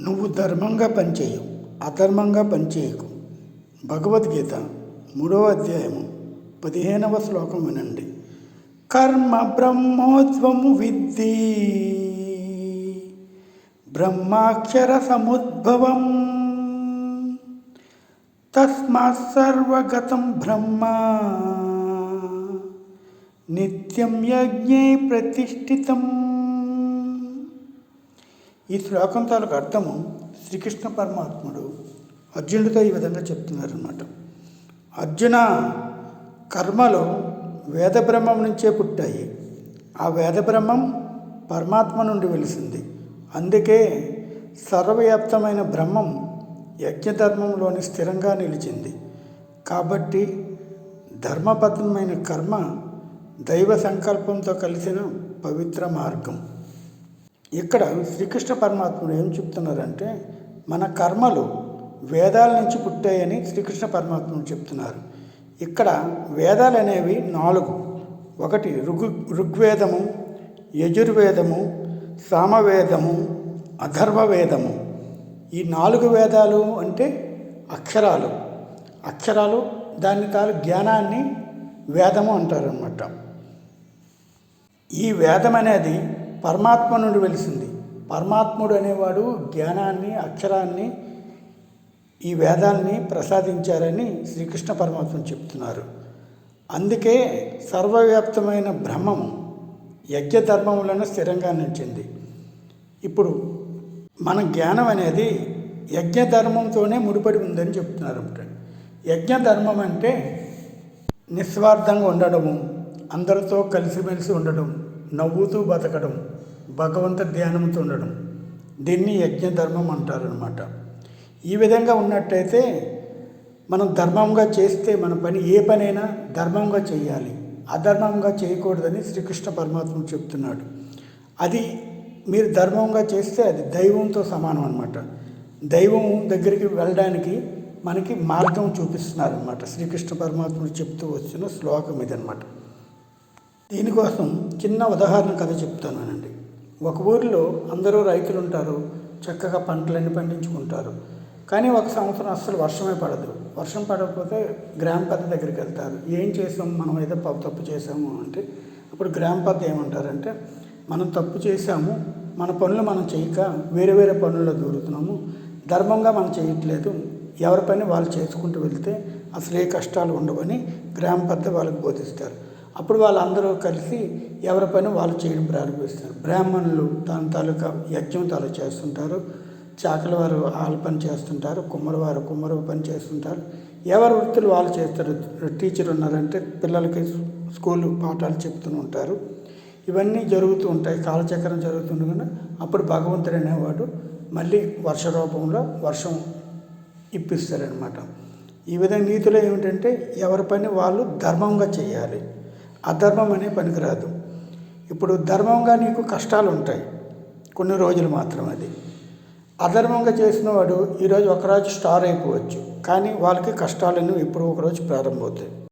నువ్వు ధర్మంగా పనిచేయు, అధర్మంగా పనిచేయకు. భగవద్గీత 3వ అధ్యాయము 15వ శ్లోకం వినండి. కర్మ బ్రహ్మోద్భవము విద్ధి, బ్రహ్మాక్షర సముద్భవం, తస్మాత్ సర్వగతం బ్రహ్మ, నిత్యం యజ్ఞే ప్రతిష్ఠితం. ఈ శ్లోకం తాలూకు అర్థము శ్రీకృష్ణ పరమాత్ముడు అర్జునుడితో ఈ విధంగా చెప్తున్నారన్నమాట. అర్జున, కర్మలు వేద బ్రహ్మం నుంచే పుట్టాయి. ఆ వేద బ్రహ్మం పరమాత్మ నుండి వెలిసింది. అందుకే సర్వవ్యాప్తమైన బ్రహ్మం యజ్ఞధర్మంలోని స్థిరంగా నిలిచింది. కాబట్టి ధర్మబద్ధమైన కర్మ దైవ సంకల్పంతో కలిసిన పవిత్ర మార్గం. ఇక్కడ శ్రీకృష్ణ పరమాత్ముడు ఏం చెప్తున్నారంటే, మన కర్మలు వేదాల నుంచి పుట్టాయని శ్రీకృష్ణ పరమాత్ముడు చెప్తున్నారు. ఇక్కడ వేదాలు అనేవి 4. ఒకటి ఋగ్వేదము, యజుర్వేదము, సామవేదము, అథర్వవేదము. ఈ 4 వేదాలు అంటే అక్షరాలు దాని తాలూ జ్ఞానాన్ని వేదము అంటారన్నమాట. ఈ వేదం అనేది పరమాత్మ నుండి వెలిసింది. పరమాత్ముడు అనేవాడు జ్ఞానాన్ని, అక్షరాన్ని, ఈ వేదాల్ని ప్రసాదించారని శ్రీకృష్ణ పరమాత్మ చెప్తున్నారు. అందుకే సర్వవ్యాప్తమైన బ్రహ్మము యజ్ఞధర్మములను స్థిరంగా నిలిచింది. ఇప్పుడు మన జ్ఞానం అనేది యజ్ఞధర్మంతోనే ముడిపడి ఉందని చెప్తున్నారు. యజ్ఞధర్మం అంటే నిస్వార్థంగా ఉండడము, అందరితో కలిసిమెలిసి ఉండడం, నవ్వుతూ బతకడం, భగవంత ధ్యానంతో ఉండడం, దీన్ని యజ్ఞధర్మం అంటారనమాట. ఈ విధంగా ఉన్నట్టయితే మనం ధర్మంగా చేస్తే మన పని ఏ పనైనా ధర్మంగా చేయాలి, అధర్మంగా చేయకూడదని శ్రీకృష్ణ పరమాత్మ చెప్తున్నాడు. అది మీరు ధర్మంగా చేస్తే అది దైవంతో సమానం అన్నమాట. దైవం దగ్గరికి వెళ్ళడానికి మనకి మార్గం చూపిస్తున్నారన్నమాట. శ్రీకృష్ణ పరమాత్ముడు చెప్తూ వచ్చిన శ్లోకం ఇదన్నమాట. దీనికోసం చిన్న ఉదాహరణ కథ చెప్తానండి. ఒక ఊరిలో అందరూ రైతులు ఉంటారు, చక్కగా పంటలన్నీ పండించుకుంటారు. కానీ ఒక సంవత్సరం అస్సలు వర్షమే పడదు. వర్షం పడకపోతే గ్రామ పెద్ద దగ్గరికి వెళ్తారు. ఏం చేసాము, మనం ఏదో తప్పు చేసాము అంటే, అప్పుడు గ్రామ పెద్ద ఏమంటారంటే, మనం తప్పు చేసాము, మన పనులు మనం చేయక వేరే పనుల్లో దూరుతున్నాము, ధర్మంగా మనం చేయట్లేదు, ఎవరి పని వాళ్ళు చేసుకుంటూ వెళ్తే అసలు ఏ కష్టాలు ఉండవని గ్రామ పెద్ద వాళ్ళకి బోధిస్తారు. అప్పుడు వాళ్ళందరూ కలిసి ఎవరి పని వాళ్ళు చేయడం ప్రారంభిస్తారు. బ్రాహ్మణులు దాని తాలూకా యజ్ఞం తాలూకా చేస్తుంటారు, చాకలి వారు వాళ్ళ పని చేస్తుంటారు, కుమ్మరివారు కుమ్మరి పని చేస్తుంటారు, ఎవరి వృత్తులు వాళ్ళు చేస్తారు. టీచర్ ఉన్నారంటే పిల్లలకి స్కూలు పాఠాలు చెప్తూ ఉంటారు. ఇవన్నీ జరుగుతూ ఉంటాయి. కాలచక్రం జరుగుతుండగా అప్పుడు భగవంతుడు అనేవాడు మళ్ళీ వర్ష రూపంలో వర్షం ఇప్పిస్తారనమాట. ఈ విధంగా నీతిలో ఏమిటంటే ఎవరి పని వాళ్ళు ధర్మంగా చేయాలి, అధర్మం అనే పనికిరాదు. ఇప్పుడు ధర్మంగా నీకు కష్టాలు ఉంటాయి, కొన్ని రోజులు మాత్రం. అది అధర్మంగా చేసిన వాడు ఈరోజు ఒకరోజు స్టార్ అయిపోవచ్చు, కానీ వాళ్ళకి కష్టాలను ఎప్పుడో ఒకరోజు ప్రారంభమవుతాయి.